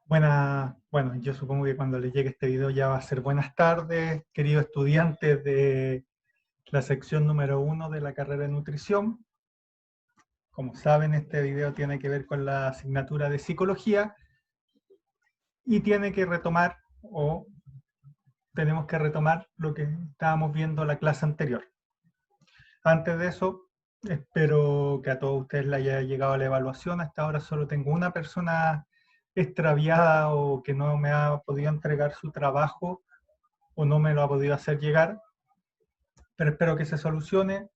Bueno, yo supongo que cuando les llegue este video ya va a ser buenas tardes, queridos estudiantes de la sección número 1 de la carrera de nutrición. Como saben, este video tiene que ver con la asignatura de psicología y tiene que retomar, o tenemos que retomar lo que estábamos viendo en la clase anterior. Antes de eso, espero que a todos ustedes les haya llegado la evaluación. Hasta ahora solo tengo una persona extraviada o que no me ha podido entregar su trabajo o no me lo ha podido hacer llegar, pero espero que se solucione.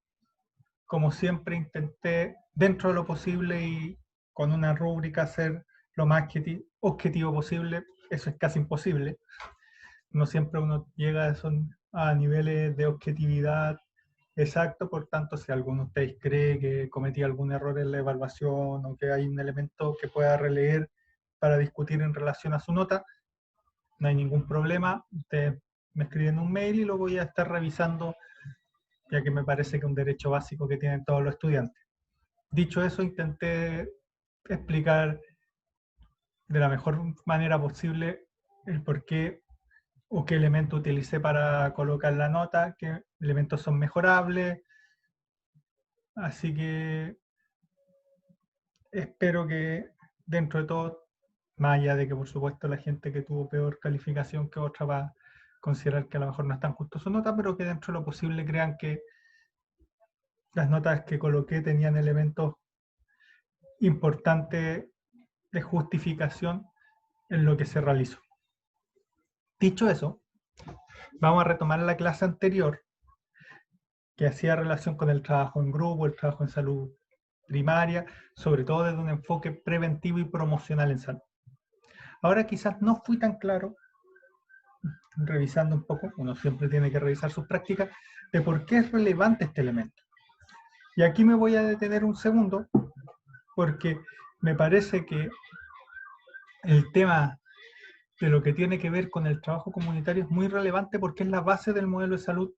Como siempre, intenté dentro de lo posible y con una rúbrica ser lo más objetivo posible. Eso es casi imposible. No siempre uno llega a niveles de objetividad exacto. Por tanto, si alguno de ustedes cree que cometí algún error en la evaluación o que hay un elemento que pueda releer para discutir en relación a su nota, no hay ningún problema. Ustedes me escriben un mail y lo voy a estar revisando, ya que me parece que es un derecho básico que tienen todos los estudiantes. Dicho eso, intenté explicar de la mejor manera posible el por qué o qué elemento utilicé para colocar la nota, qué elementos son mejorables. Así que espero que dentro de todo, más allá de que por supuesto la gente que tuvo peor calificación que otra va a considerar que a lo mejor no es tan justo su nota, pero que dentro de lo posible crean que las notas que coloqué tenían elementos importantes de justificación en lo que se realizó. Dicho eso, vamos a retomar la clase anterior que hacía relación con el trabajo en grupo, el trabajo en salud primaria, sobre todo desde un enfoque preventivo y promocional en salud. Ahora quizás no fui tan claro, revisando un poco, uno siempre tiene que revisar sus prácticas, de por qué es relevante este elemento. Y aquí me voy a detener un segundo, porque me parece que el tema de lo que tiene que ver con el trabajo comunitario es muy relevante porque es la base del modelo de salud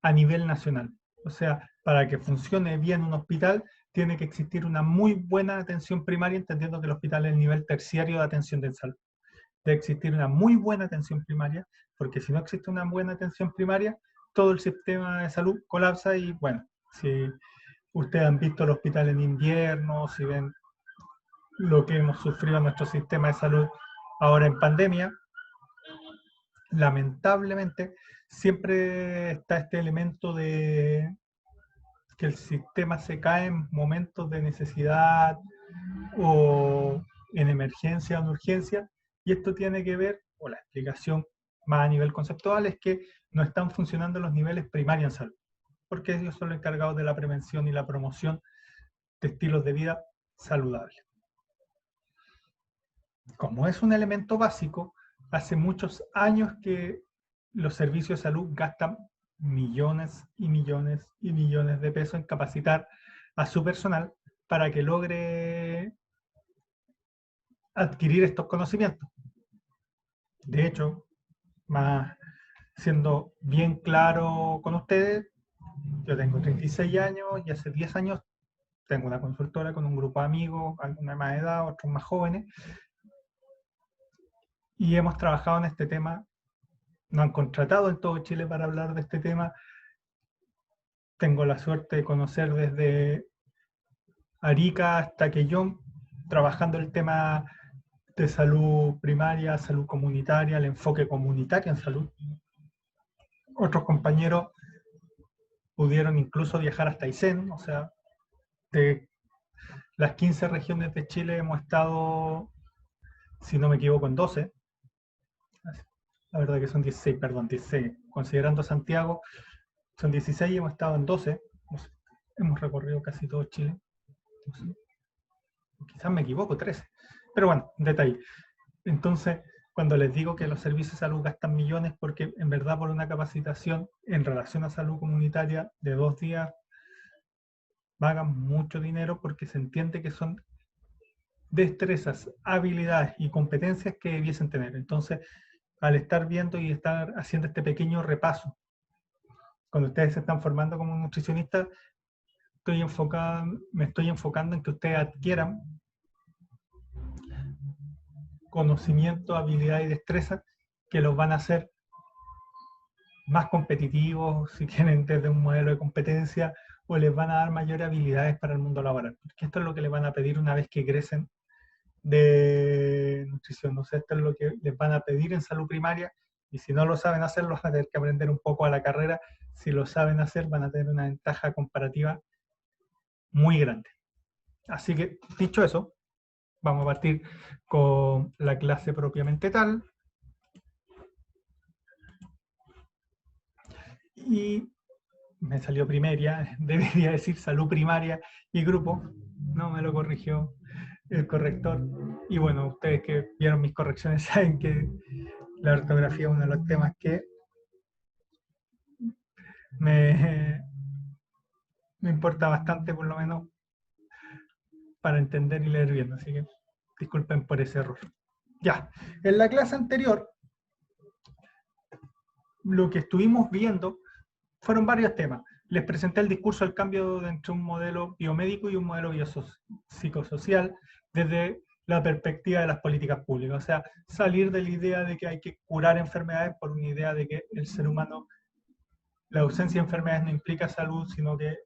a nivel nacional. O sea, para que funcione bien un hospital, tiene que existir una muy buena atención primaria, entendiendo que el hospital es el nivel terciario de atención de salud. Debe existir una muy buena atención primaria, porque si no existe una buena atención primaria, todo el sistema de salud colapsa y bueno, si ustedes han visto el hospital en invierno, si ven lo que hemos sufrido en nuestro sistema de salud ahora en pandemia, lamentablemente siempre está este elemento de que el sistema se cae en momentos de necesidad o en emergencia o en urgencia, y esto tiene que ver, o la explicación más a nivel conceptual, es que no están funcionando los niveles primarios en salud, porque ellos son los encargados de la prevención y la promoción de estilos de vida saludables. Como es un elemento básico, hace muchos años que los servicios de salud gastan millones y millones y millones de pesos en capacitar a su personal para que logre adquirir estos conocimientos. De hecho, más siendo bien claro con ustedes, yo tengo 36 años y hace 10 años tengo una consultora con un grupo de amigos, algunos más de edad, otros más jóvenes, y hemos trabajado en este tema. Nos han contratado en todo Chile para hablar de este tema. Tengo la suerte de conocer desde Arica hasta Quellón, trabajando el tema de salud primaria, salud comunitaria, el enfoque comunitario en salud. Otros compañeros pudieron incluso viajar hasta Aysén, o sea, de las 15 regiones de Chile hemos estado, si no me equivoco, en 12. La verdad que son 16, perdón, 16. Considerando Santiago, son 16 y hemos estado en 12. Hemos recorrido casi todo Chile. Quizás me equivoco, 13. Pero bueno, detalle. Entonces, cuando les digo que los servicios de salud gastan millones, porque en verdad por una capacitación en relación a salud comunitaria de 2 días, pagan mucho dinero porque se entiende que son destrezas, habilidades y competencias que debiesen tener. Entonces, al estar viendo y estar haciendo este pequeño repaso, cuando ustedes se están formando como nutricionistas, me estoy enfocando en que ustedes adquieran conocimiento, habilidad y destreza que los van a hacer más competitivos, si quieren, desde un modelo de competencia, o les van a dar mayores habilidades para el mundo laboral. Porque esto es lo que les van a pedir una vez que egresen de nutrición. O sea, esto es lo que les van a pedir en salud primaria, y si no lo saben hacer, lo van a tener que aprender un poco a la carrera. Si lo saben hacer, van a tener una ventaja comparativa muy grande. Así que, dicho eso, vamos a partir con la clase propiamente tal. Y me salió primaria, debería decir salud primaria y grupo, no me lo corrigió el corrector. Y bueno, ustedes que vieron mis correcciones saben que la ortografía es uno de los temas que me, me importa bastante, por lo menos para entender y leer bien, así que disculpen por ese error. Ya, en la clase anterior lo que estuvimos viendo fueron varios temas. Les presenté el discurso del cambio entre un modelo biomédico y un modelo biopsicosocial desde la perspectiva de las políticas públicas. O sea, salir de la idea de que hay que curar enfermedades por una idea de que el ser humano, la ausencia de enfermedades no implica salud, sino que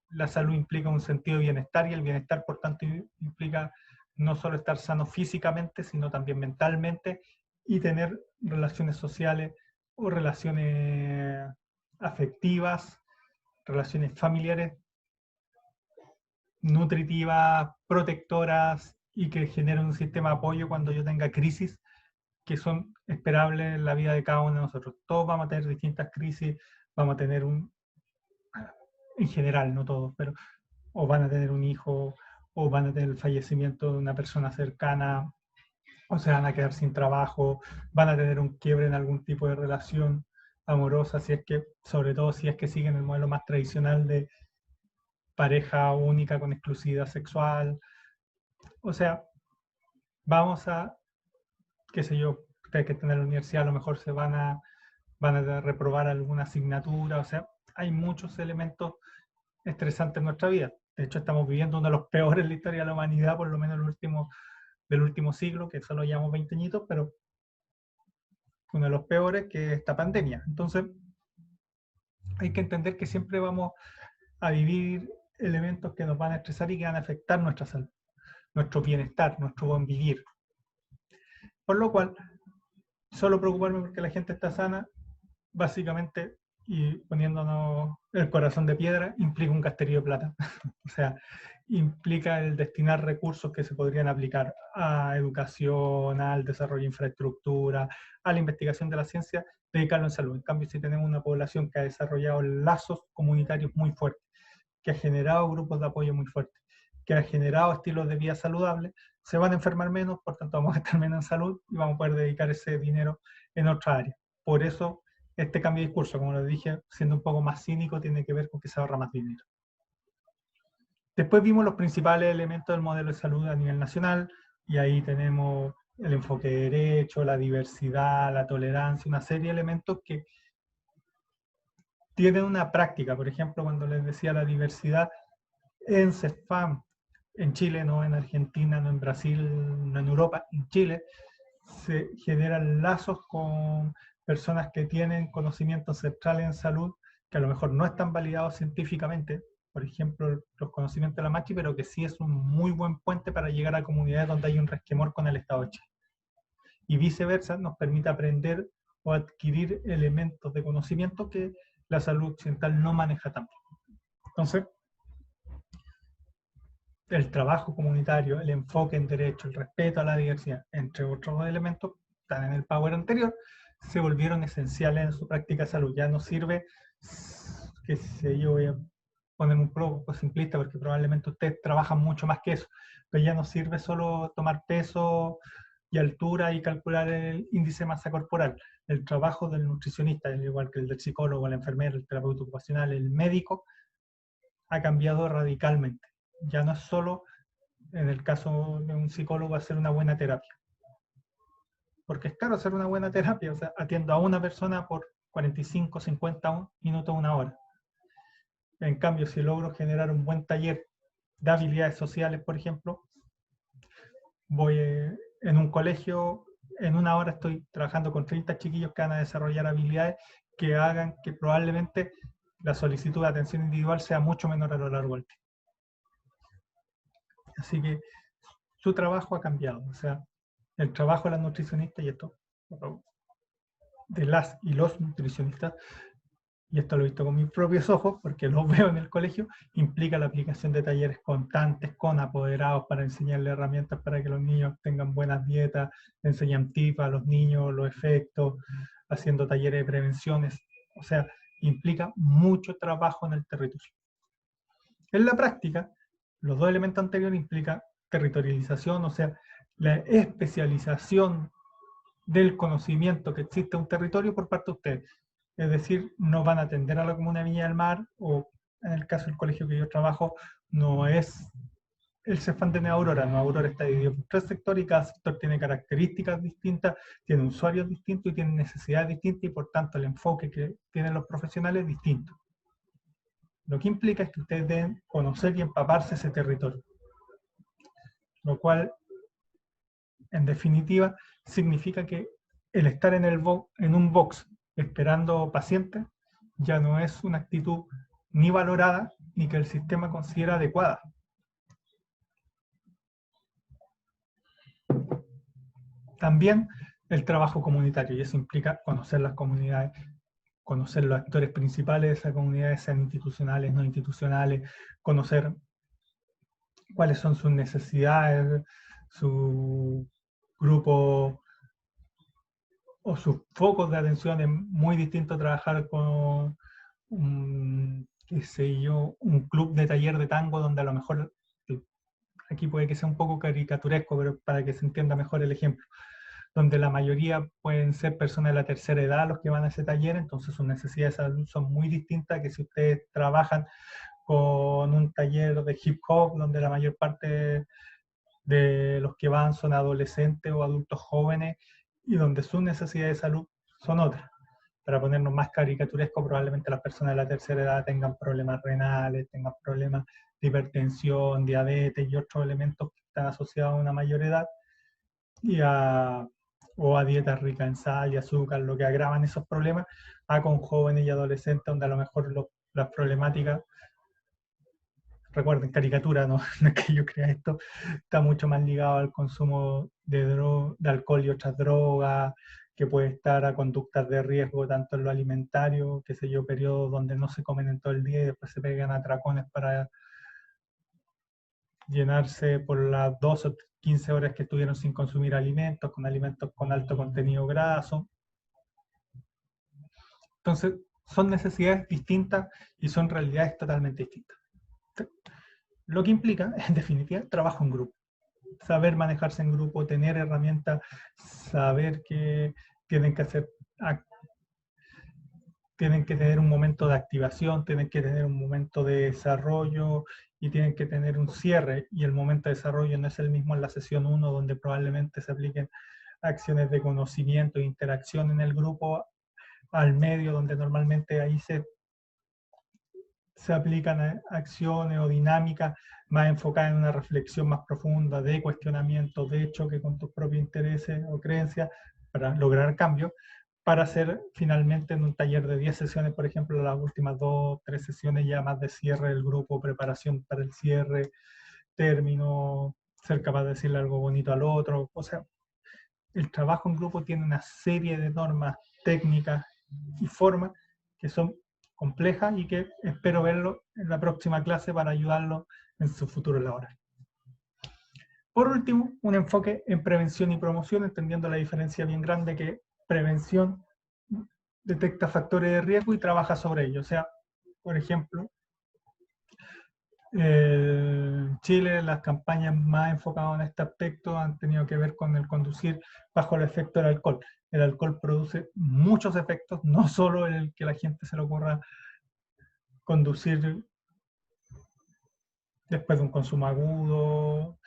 la salud implica un sentido de bienestar, y el bienestar, por tanto, implica no solo estar sano físicamente, sino también mentalmente, y tener relaciones sociales o relaciones afectivas, relaciones familiares, nutritivas, protectoras, y que generen un sistema de apoyo cuando yo tenga crisis, que son esperables en la vida de cada uno de nosotros. Todos vamos a tener distintas crisis, vamos a tener en general, no todos, pero o van a tener un hijo, o van a tener el fallecimiento de una persona cercana, o se van a quedar sin trabajo, van a tener un quiebre en algún tipo de relación amorosa, si es que, sobre todo si es que siguen el modelo más tradicional de pareja única con exclusividad sexual. O sea, vamos a, qué sé yo, ustedes que están en la universidad a lo mejor van a reprobar alguna asignatura. O sea, hay muchos elementos estresantes en nuestra vida. De hecho, estamos viviendo uno de los peores en la historia de la humanidad, por lo menos del último siglo, que solo llevamos 20 añitos, pero uno de los peores, que es esta pandemia. Entonces, hay que entender que siempre vamos a vivir elementos que nos van a estresar y que van a afectar nuestra salud, nuestro bienestar, nuestro buen vivir. Por lo cual, solo preocuparme porque la gente está sana, básicamente, y poniéndonos el corazón de piedra, implica un casterillo de plata. O sea, implica el destinar recursos que se podrían aplicar a educación, al desarrollo de infraestructura, a la investigación de la ciencia, dedicarlo en salud. En cambio, si tenemos una población que ha desarrollado lazos comunitarios muy fuertes, que ha generado grupos de apoyo muy fuertes, que ha generado estilos de vida saludables, se van a enfermar menos, por tanto vamos a estar menos en salud y vamos a poder dedicar ese dinero en otra área. Por eso este cambio de discurso, como les dije, siendo un poco más cínico, tiene que ver con que se ahorra más dinero. Después vimos los principales elementos del modelo de salud a nivel nacional, y ahí tenemos el enfoque de derecho, la diversidad, la tolerancia, una serie de elementos que tienen una práctica. Por ejemplo, cuando les decía la diversidad, en CESFAM, en Chile, no en Argentina, no en Brasil, no en Europa, en Chile, se generan lazos con personas que tienen conocimientos ancestrales en salud, que a lo mejor no están validados científicamente, por ejemplo, los conocimientos de la Machi, pero que sí es un muy buen puente para llegar a comunidades donde hay un resquemor con el Estado de Chile. Y viceversa, nos permite aprender o adquirir elementos de conocimiento que la salud occidental no maneja tanto. Entonces, el trabajo comunitario, el enfoque en derecho, el respeto a la diversidad, entre otros elementos, están en el power anterior, se volvieron esenciales en su práctica de salud. Ya no sirve, que sé yo, voy a ponerme un poco simplista porque probablemente ustedes trabajan mucho más que eso, pero ya no sirve solo tomar peso y altura y calcular el índice de masa corporal. El trabajo del nutricionista, al igual que el del psicólogo, el enfermero, el terapeuta ocupacional, el médico, ha cambiado radicalmente. Ya no es solo, en el caso de un psicólogo, hacer una buena terapia. Porque es caro hacer una buena terapia. O sea, atiendo a una persona por 45, 50 minutos, una hora. En cambio, si logro generar un buen taller de habilidades sociales, por ejemplo, voy en un colegio, en una hora estoy trabajando con 30 chiquillos que van a desarrollar habilidades que hagan que probablemente la solicitud de atención individual sea mucho menor a lo largo del tiempo. Así que su trabajo ha cambiado, o sea, el trabajo de las nutricionistas y esto, de las y los nutricionistas, y esto lo he visto con mis propios ojos, porque lo veo en el colegio, implica la aplicación de talleres constantes con apoderados para enseñarle herramientas para que los niños tengan buenas dietas, enseñan tips a los niños, los efectos, haciendo talleres de prevenciones, o sea, implica mucho trabajo en el territorio. En la práctica, los dos elementos anteriores implican territorialización, o sea, la especialización del conocimiento que existe en un territorio por parte de ustedes. Es decir, no van a atender a la comuna de Viña del Mar, o en el caso del colegio que yo trabajo, no es el Cefam de Aurora, no, Aurora está dividido por 3 sectores y cada sector tiene características distintas, tiene usuarios distintos y tiene necesidades distintas y por tanto el enfoque que tienen los profesionales es distinto. Lo que implica es que ustedes deben conocer y empaparse ese territorio. Lo cual, en definitiva, significa que el estar en un box esperando pacientes ya no es una actitud ni valorada ni que el sistema considera adecuada. También el trabajo comunitario, y eso implica conocer las comunidades, conocer los actores principales de esas comunidades, sean institucionales, no institucionales, conocer cuáles son sus necesidades, su grupo o sus focos de atención. Es muy distinto trabajar con qué sé yo, un club de taller de tango donde a lo mejor, aquí puede que sea un poco caricaturesco, pero para que se entienda mejor el ejemplo, donde la mayoría pueden ser personas de la tercera edad los que van a ese taller, entonces sus necesidades de salud son muy distintas que si ustedes trabajan con un taller de hip hop, donde la mayor parte de los que van son adolescentes o adultos jóvenes y donde sus necesidades de salud son otras. Para ponernos más caricaturesco, probablemente las personas de la tercera edad tengan problemas renales, tengan problemas de hipertensión, diabetes y otros elementos que están asociados a una mayor edad o a dietas ricas en sal y azúcar, lo que agravan esos problemas, con jóvenes y adolescentes donde a lo mejor las problemáticas, recuerden, caricatura, no, no es que yo crea esto, está mucho más ligado al consumo de alcohol y otras drogas, que puede estar a conductas de riesgo tanto en lo alimentario, qué sé yo, periodos donde no se comen en todo el día y después se pegan atracones para llenarse por las 2 o 15 horas que estuvieron sin consumir alimentos con alto contenido graso. Entonces, son necesidades distintas y son realidades totalmente distintas. Lo que implica, en definitiva, trabajo en grupo. Saber manejarse en grupo, tener herramientas, saber que tienen que hacer, tienen que tener un momento de activación, tienen que tener un momento de desarrollo y tienen que tener un cierre. Y el momento de desarrollo no es el mismo en la sesión 1, donde probablemente se apliquen acciones de conocimiento e interacción en el grupo, al medio, donde normalmente ahí se aplican acciones o dinámicas más enfocadas en una reflexión más profunda, de cuestionamiento, de choque con tus propios intereses o creencias para lograr cambios, para hacer finalmente en un taller de 10 sesiones, por ejemplo, las últimas 2 o 3 sesiones ya más de cierre del grupo, preparación para el cierre, término, ser capaz de decirle algo bonito al otro. O sea, el trabajo en grupo tiene una serie de normas, técnicas y formas que son complejas y que espero verlo en la próxima clase para ayudarlo en su futuro laboral. Por último, un enfoque en prevención y promoción, entendiendo la diferencia bien grande que prevención detecta factores de riesgo y trabaja sobre ellos. O sea, por ejemplo, en Chile las campañas más enfocadas en este aspecto han tenido que ver con el conducir bajo el efecto del alcohol. El alcohol produce muchos efectos, no solo el que la gente se le ocurra conducir después de un consumo agudo,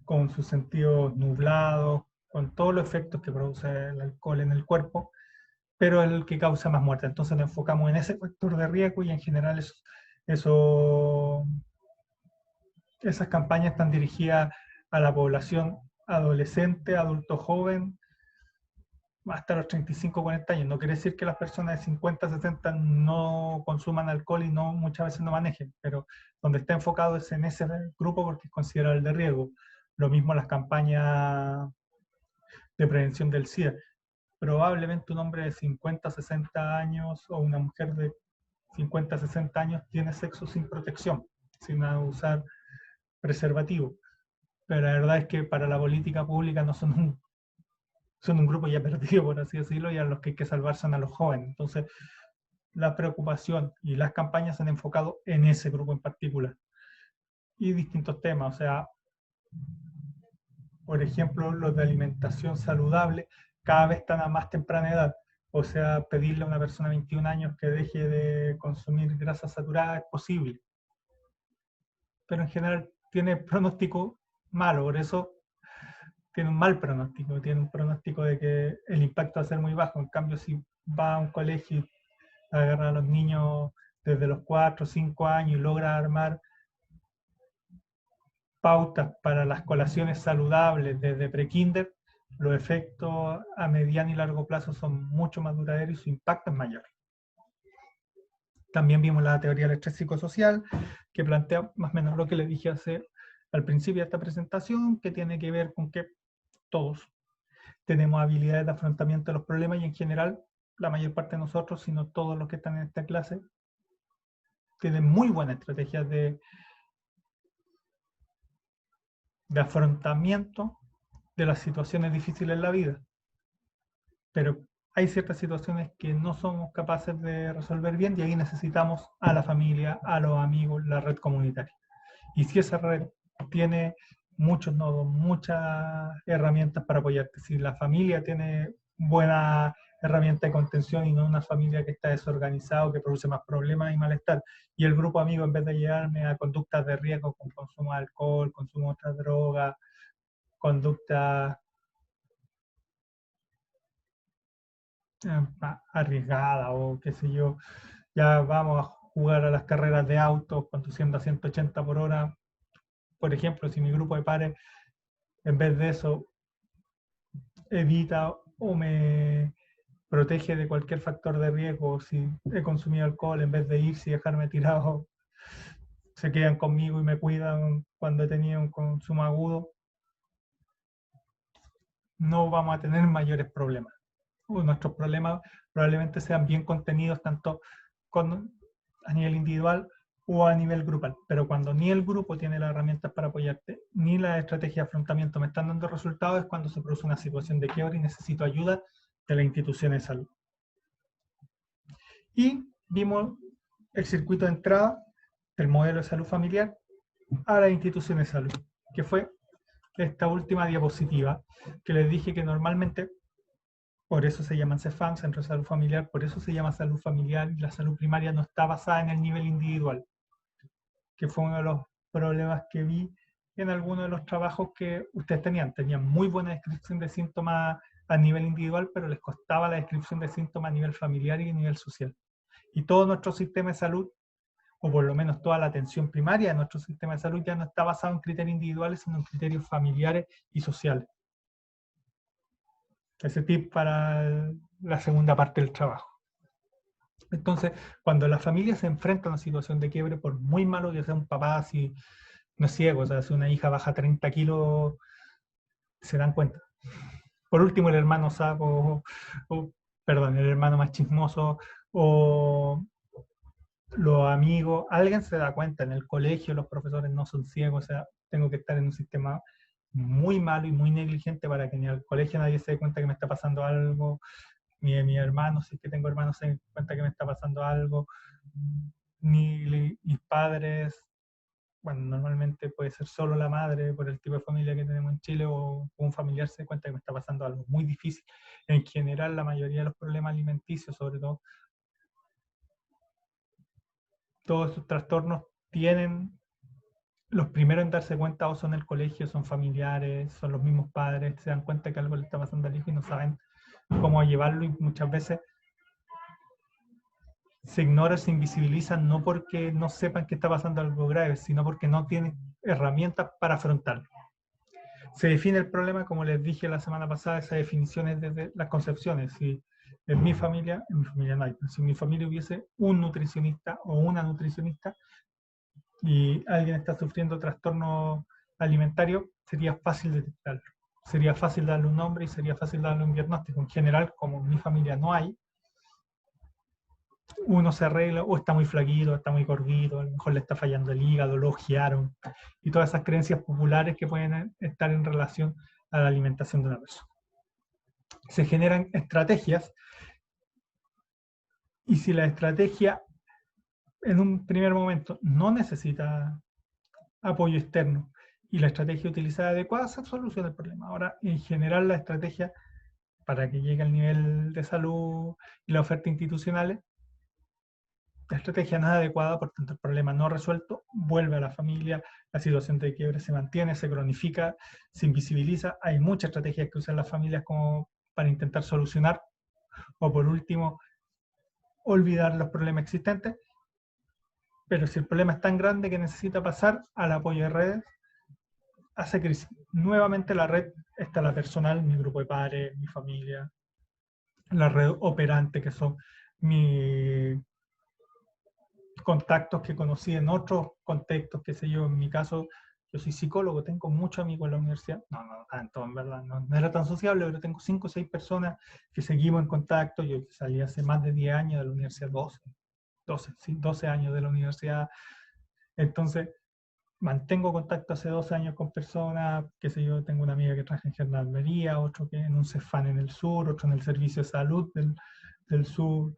con sus sentidos nublados, con todos los efectos que produce el alcohol en el cuerpo, pero el que causa más muerte. Entonces nos enfocamos en ese factor de riesgo y en general esas campañas están dirigidas a la población adolescente, adulto joven, hasta los 35, 40 años. No quiere decir que las personas de 50, 60 no consuman alcohol y no, muchas veces no manejen, pero donde está enfocado es en ese grupo porque es considerado el de riesgo. Lo mismo las campañas de prevención del SIDA. Probablemente un hombre de 50, 60 años o una mujer de 50, 60 años tiene sexo sin protección, sin usar preservativo. Pero la verdad es que para la política pública no son un grupo ya perdido, por así decirlo, y a los que hay que salvar son a los jóvenes. Entonces, la preocupación y las campañas se han enfocado en ese grupo en particular. Y distintos temas, o sea, por ejemplo, los de alimentación saludable, cada vez están a más temprana edad. O sea, pedirle a una persona de 21 años que deje de consumir grasa saturada es posible. Pero en general tiene pronóstico malo, por eso tiene un mal pronóstico, tiene un pronóstico de que el impacto va a ser muy bajo. En cambio, si va a un colegio y agarra a los niños desde los 4 o 5 años y logra armar pautas para las colaciones saludables desde prekinder, los efectos a mediano y largo plazo son mucho más duraderos y su impacto es mayor. También vimos la teoría del estrés psicosocial, que plantea más o menos lo que le dije al principio de esta presentación, que tiene que ver con que todos tenemos habilidades de afrontamiento de los problemas y en general la mayor parte de nosotros, si no todos los que están en esta clase, tienen muy buenas estrategias de afrontamiento de las situaciones difíciles en la vida. Pero hay ciertas situaciones que no somos capaces de resolver bien y ahí necesitamos a la familia, a los amigos, la red comunitaria. Y si esa red tiene muchos nodos, muchas herramientas para apoyarte, si la familia tiene buena herramienta de contención y no una familia que está desorganizada o que produce más problemas y malestar, y el grupo amigo en vez de llevarme a conductas de riesgo con consumo de alcohol, consumo de otras drogas, conductas arriesgada o qué sé yo, ya vamos a jugar a las carreras de autos conduciendo a 180 por hora. Por ejemplo, si mi grupo de pares, en vez de eso, evita o me protege de cualquier factor de riesgo, si he consumido alcohol, en vez de irse y dejarme tirado, se quedan conmigo y me cuidan cuando he tenido un consumo agudo, no vamos a tener mayores problemas. Nuestros problemas probablemente sean bien contenidos tanto a nivel individual o a nivel grupal, pero cuando ni el grupo tiene las herramientas para apoyarte, ni la estrategia de afrontamiento me están dando resultados, es cuando se produce una situación de quiebra y necesito ayuda de la institución de salud. Y vimos el circuito de entrada del modelo de salud familiar a la institución de salud, que fue esta última diapositiva, que les dije que normalmente, por eso se llaman CEFAM, Centro de Salud Familiar, por eso se llama salud familiar, y la salud primaria no está basada en el nivel individual, que fue uno de los problemas que vi en algunos de los trabajos que ustedes tenían. Tenían muy buena descripción de síntomas a nivel individual, pero les costaba la descripción de síntomas a nivel familiar y a nivel social. Y todo nuestro sistema de salud, o por lo menos toda la atención primaria de nuestro sistema de salud, ya no está basado en criterios individuales, sino en criterios familiares y sociales. Ese tip para la segunda parte del trabajo. Entonces, cuando la familia se enfrenta a una situación de quiebre, por muy malo que sea un papá, si no es ciego, o sea, si una hija baja 30 kilos, se dan cuenta. Por último, el hermano sapo, perdón, el hermano más chismoso, o los amigos, alguien se da cuenta. En el colegio los profesores no son ciegos, o sea, tengo que estar en un sistema muy malo y muy negligente para que ni al colegio nadie se dé cuenta que me está pasando algo, ni de mi hermano, si es que tengo hermanos, se den cuenta que me está pasando algo, ni mis padres. Bueno, normalmente puede ser solo la madre por el tipo de familia que tenemos en Chile, o un familiar se dé cuenta que me está pasando algo muy difícil. En general, la mayoría de los problemas alimenticios, sobre todo, todos estos trastornos tienen, los primeros en darse cuenta o son el colegio, son familiares, son los mismos padres, se dan cuenta que algo le está pasando al hijo y no saben cómo llevarlo, y muchas veces se ignora, se invisibilizan, no porque no sepan que está pasando algo grave, sino porque no tienen herramientas para afrontarlo. Se define el problema, como les dije la semana pasada, esa definición es desde las concepciones. Si en mi familia no hay, si en mi familia hubiese un nutricionista o una nutricionista y alguien está sufriendo trastorno alimentario, sería fácil detectarlo. Sería fácil darle un nombre y sería fácil darle un diagnóstico. En general, como en mi familia no hay, uno se arregla, o está muy flaquito, o está muy gordito, a lo mejor le está fallando el hígado, lo ojearon, y todas esas creencias populares que pueden estar en relación a la alimentación de una persona. Se generan estrategias, y si la estrategia en un primer momento no necesita apoyo externo y la estrategia utilizada adecuada, se soluciona el problema. Ahora, en general, la estrategia para que llegue al nivel de salud y la oferta institucionales, la estrategia no es adecuada, por tanto el problema no resuelto vuelve a la familia, la situación de quiebre se mantiene, se cronifica, se invisibiliza. Hay muchas estrategias que usan las familias como para intentar solucionar o por último olvidar los problemas existentes, pero si el problema es tan grande que necesita pasar al apoyo de redes, hace crisis. Nuevamente la red está la personal, mi grupo de padres, mi familia, la red operante que son mis contactos que conocí en otros contextos, qué sé yo, en mi caso, yo soy psicólogo, tengo muchos amigos en la universidad, no tanto, en verdad, no era tan sociable, pero tengo 5 o 6 personas que seguimos en contacto, yo salí hace más de 10 años de la universidad, 12 años de la universidad, entonces mantengo contacto hace 12 años con personas, qué sé yo, tengo una amiga que trabaja en gendarmería, otro que en un Cefam en el sur, otro en el servicio de salud del sur,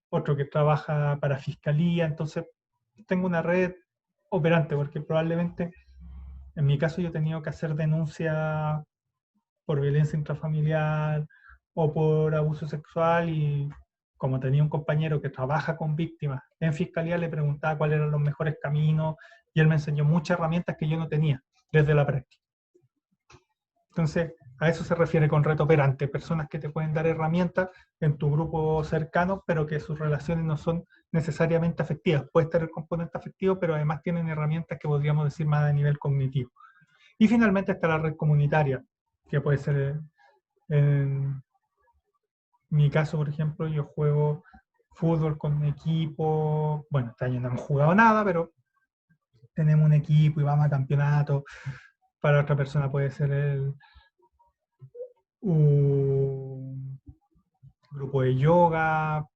otro que trabaja para fiscalía, entonces tengo una red operante, porque probablemente en mi caso yo he tenido que hacer denuncia por violencia intrafamiliar o por abuso sexual y como tenía un compañero que trabaja con víctimas en fiscalía, le preguntaba cuáles eran los mejores caminos y él me enseñó muchas herramientas que yo no tenía desde la práctica. Entonces, a eso se refiere con red operante, personas que te pueden dar herramientas en tu grupo cercano, pero que sus relaciones no son necesariamente afectivas. Puede estar el componente afectivo, pero además tienen herramientas que podríamos decir más a nivel cognitivo. Y finalmente está la red comunitaria, que puede ser, en mi caso, por ejemplo, yo juego fútbol con un equipo, bueno, este año no hemos jugado nada, pero tenemos un equipo y vamos a campeonato. Para otra persona puede ser un grupo de yoga,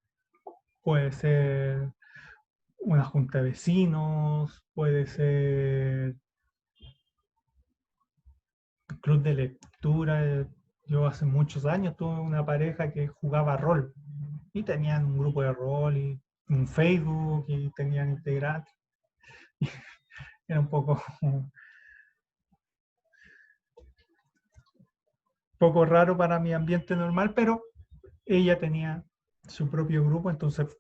puede ser una junta de vecinos, puede ser un club de lectura. Yo hace muchos años tuve una pareja que jugaba rol y tenían un grupo de rol y un Facebook y tenían integrantes. Era un poco raro para mi ambiente normal, pero ella tenía su propio grupo, entonces,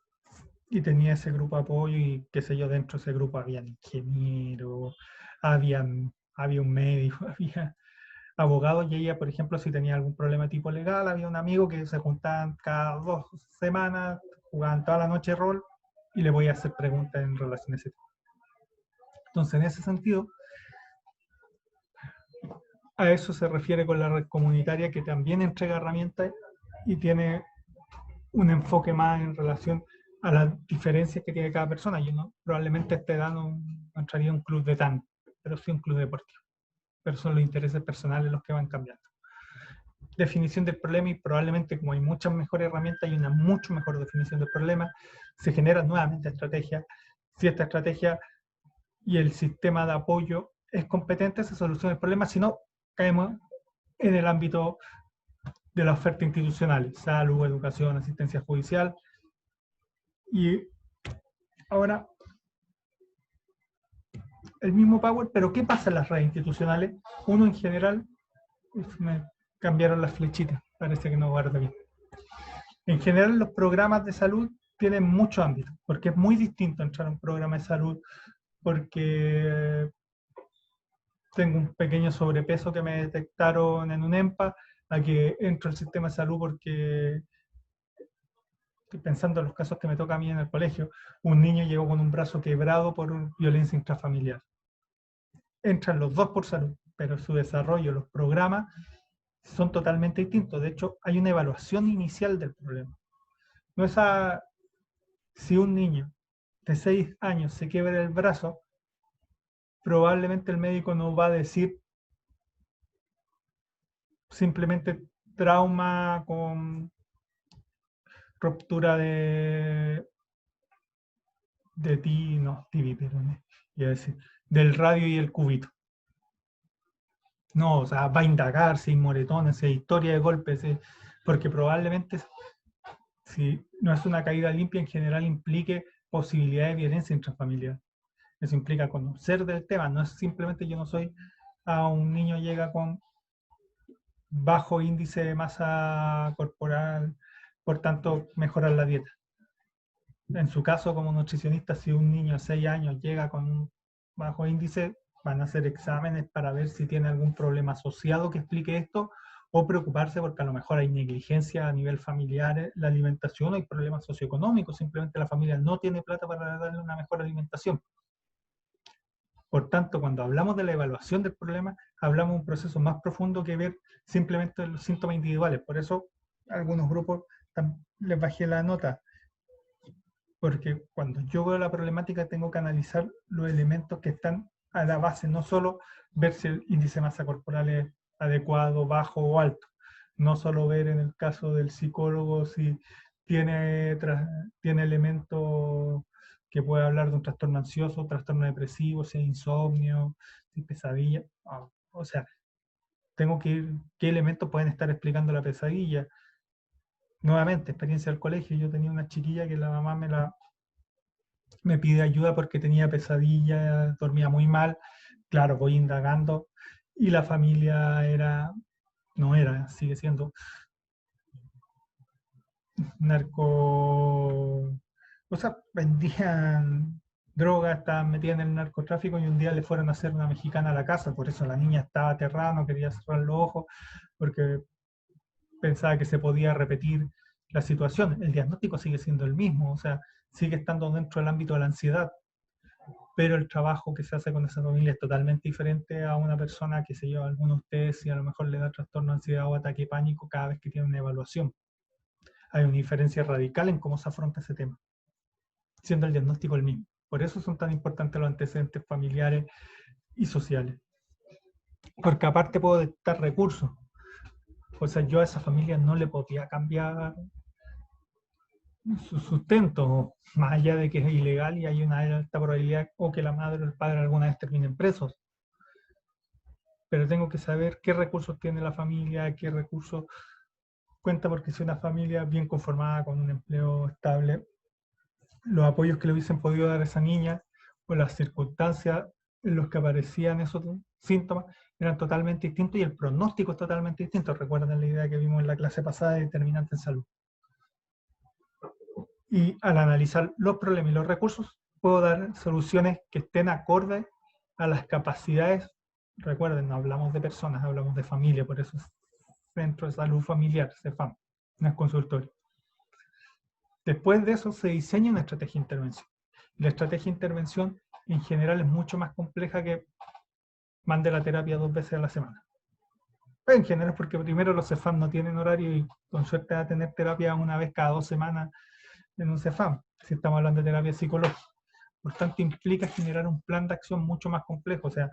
y tenía ese grupo de apoyo y qué sé yo, dentro de ese grupo había ingenieros, había, había un médico, había abogados y ella, por ejemplo, si tenía algún problema tipo legal, había un amigo que se juntaban cada 2 semanas, jugaban toda la noche rol y le voy a hacer preguntas en relación a ese tema. Entonces, en ese sentido, a eso se refiere con la red comunitaria que también entrega herramientas y tiene un enfoque más en relación a las diferencias que tiene cada persona. Yo no, probablemente a esta edad no entraría a un club de tan, pero sí un club deportivo. Pero son los intereses personales los que van cambiando. Definición del problema y probablemente como hay muchas mejores herramientas y una mucho mejor definición del problema, se generan nuevamente estrategias. Si esta estrategia y el sistema de apoyo es competente, se soluciona el problema, si no, caemos en el ámbito de la oferta institucional, salud, educación, asistencia judicial. Y ahora, el mismo Power, pero ¿qué pasa en las redes institucionales? Uno en general, me cambiaron las flechitas, parece que no guarda bien. En general los programas de salud tienen mucho ámbito, porque es muy distinto entrar a un programa de salud porque tengo un pequeño sobrepeso que me detectaron en un EMPA, a que entro al sistema de salud porque, estoy pensando en los casos que me toca a mí en el colegio, un niño llegó con un brazo quebrado por violencia intrafamiliar. entran los dos por salud, pero su desarrollo, los programas, son totalmente distintos. De hecho, hay una evaluación inicial del problema. No es si un niño de 6 años se quiebra el brazo, probablemente el médico no va a decir simplemente trauma con ruptura no, tibia, perdón, iba a decir, del radio y el cúbito. No, o sea, va a indagar si hay moretones, si hay historia de golpes, porque probablemente si no es una caída limpia, en general implique posibilidad de violencia intrafamiliar. Eso implica conocer del tema, no es simplemente yo no soy a un niño llega con bajo índice de masa corporal, por tanto mejorar la dieta. En su caso, como nutricionista, si un niño de 6 años llega con un bajo índice, van a hacer exámenes para ver si tiene algún problema asociado que explique esto, o preocuparse porque a lo mejor hay negligencia a nivel familiar, la alimentación, o hay problemas socioeconómicos, simplemente la familia no tiene plata para darle una mejor alimentación. Por tanto, cuando hablamos de la evaluación del problema, hablamos de un proceso más profundo que ver simplemente los síntomas individuales. Por eso, a algunos grupos les bajé la nota, porque cuando yo veo la problemática tengo que analizar los elementos que están a la base, no solo ver si el índice de masa corporal es adecuado, bajo o alto, no solo ver en el caso del psicólogo si tiene elementos que puede hablar de un trastorno ansioso, trastorno depresivo, si hay insomnio, si pesadilla, o sea, tengo que ir, qué elementos pueden estar explicando la pesadilla. Nuevamente, experiencia del colegio, yo tenía una chiquilla que la mamá me pide ayuda porque tenía pesadilla, dormía muy mal. Claro, voy indagando y la familia sigue siendo narco, o sea, vendían drogas, estaban metidas en el narcotráfico y un día le fueron a hacer una mexicana a la casa, por eso la niña estaba aterrada, no quería cerrar los ojos, porque pensaba que se podía repetir la situación. El diagnóstico sigue siendo el mismo, o sea, sigue estando dentro del ámbito de la ansiedad, pero el trabajo que se hace con esa familia es totalmente diferente a una persona que se lleva algunos de ustedes y a lo mejor le da trastorno de ansiedad o ataque de pánico cada vez que tiene una evaluación. Hay una diferencia radical en cómo se afronta ese tema, siendo el diagnóstico el mismo. Por eso son tan importantes los antecedentes familiares y sociales. Porque aparte puedo detectar recursos. O sea, yo a esa familia no le podía cambiar su sustento, más allá de que es ilegal y hay una alta probabilidad o que la madre o el padre alguna vez terminen presos. Pero tengo que saber qué recursos tiene la familia, qué recursos cuenta, porque si una familia bien conformada, con un empleo estable, los apoyos que le hubiesen podido dar a esa niña o las circunstancias en las que aparecían esos síntomas eran totalmente distintos y el pronóstico es totalmente distinto. Recuerden la idea que vimos en la clase pasada de determinante en salud. Y al analizar los problemas y los recursos, puedo dar soluciones que estén acordes a las capacidades. Recuerden, no hablamos de personas, hablamos de familia, por eso es Centro de Salud Familiar, CEFAM, no es consultorio. Después de eso se diseña una estrategia de intervención. La estrategia de intervención en general es mucho más compleja que mande la terapia 2 veces a la semana. En general porque primero los CEFAM no tienen horario y con suerte va a tener terapia una vez cada 2 semanas en un CEFAM, si estamos hablando de terapia psicológica. Por tanto, implica generar un plan de acción mucho más complejo. O sea,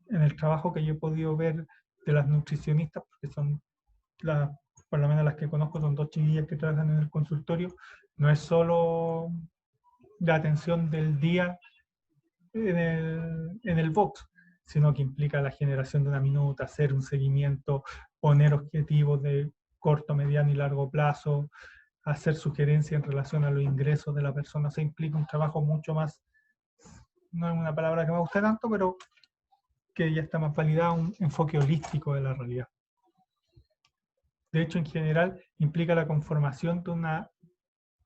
en el trabajo que yo he podido ver de las nutricionistas, porque son por lo menos las que conozco, son 2 chiquillas que trabajan en el consultorio, no es solo la atención del día en el box, sino que implica la generación de una minuta, hacer un seguimiento, poner objetivos de corto, mediano y largo plazo, hacer sugerencias en relación a los ingresos de la persona. Se implica un trabajo mucho más, no es una palabra que me guste tanto, pero que ya está más validado, un enfoque holístico de la realidad. De hecho, en general, implica la conformación de una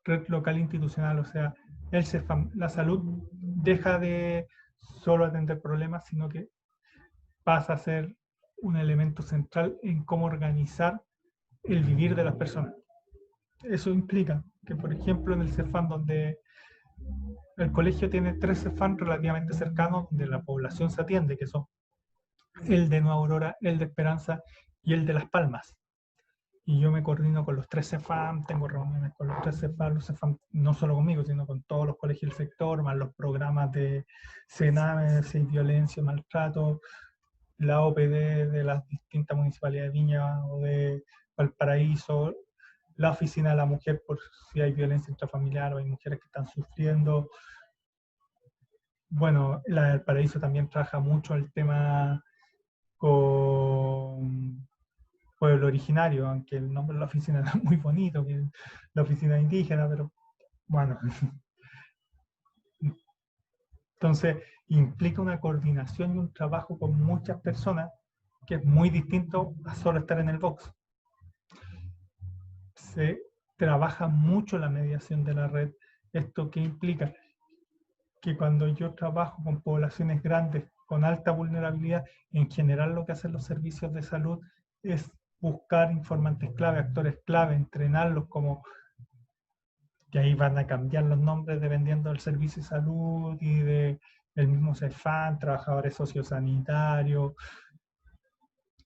red local institucional, o sea, el CEFAM, la salud deja de solo atender problemas, sino que pasa a ser un elemento central en cómo organizar el vivir de las personas. Eso implica que, por ejemplo, en el CEFAM, donde el colegio tiene 3 CEFAM relativamente cercanos donde la población se atiende, que son el de Nueva Aurora, el de Esperanza y el de Las Palmas. Y yo me coordino con los 3 CEFAM, tengo reuniones con los 3 CEFAM, los CEFAM no solo conmigo, sino con todos los colegios del sector, más los programas de CENAME, si hay violencia, maltrato, la OPD de las distintas municipalidades de Viña o de Valparaíso, la oficina de la mujer por si hay violencia intrafamiliar o hay mujeres que están sufriendo. Bueno, la del Valparaíso también trabaja mucho el tema con pueblo originario, aunque el nombre de la oficina era muy bonito, que es la oficina indígena, pero bueno. Entonces, implica una coordinación y un trabajo con muchas personas que es muy distinto a solo estar en el box. Se trabaja mucho la mediación de la red. ¿Esto qué implica? Que cuando yo trabajo con poblaciones grandes, con alta vulnerabilidad, en general lo que hacen los servicios de salud es buscar informantes clave, actores clave, entrenarlos como, que ahí van a cambiar los nombres dependiendo del servicio de salud y del mismo CEFAM, trabajadores sociosanitarios,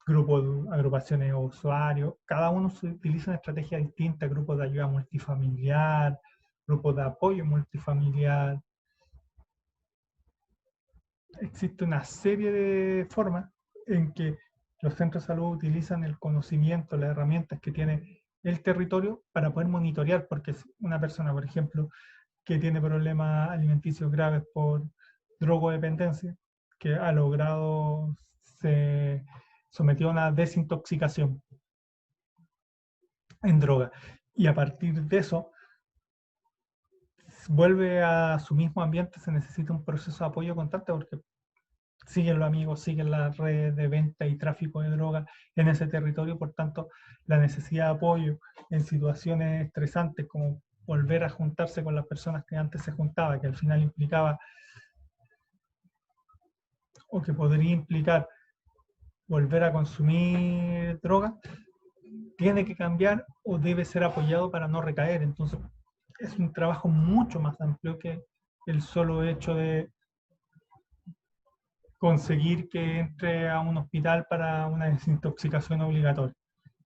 grupos, agrupaciones de usuarios, cada uno se utiliza una estrategia distinta, grupos de ayuda multifamiliar, grupos de apoyo multifamiliar. Existe una serie de formas en que los centros de salud utilizan el conocimiento, las herramientas que tiene el territorio para poder monitorear, porque una persona, por ejemplo, que tiene problemas alimenticios graves por drogodependencia, que ha logrado, se sometió a una desintoxicación en droga. Y a partir de eso, vuelve a su mismo ambiente, se necesita un proceso de apoyo constante porque siguen los amigos, siguen las redes de venta y tráfico de droga en ese territorio, por tanto, la necesidad de apoyo en situaciones estresantes como volver a juntarse con las personas que antes se juntaba, que al final implicaba o que podría implicar volver a consumir droga, tiene que cambiar o debe ser apoyado para no recaer. Entonces, es un trabajo mucho más amplio que el solo hecho de conseguir que entre a un hospital para una desintoxicación obligatoria.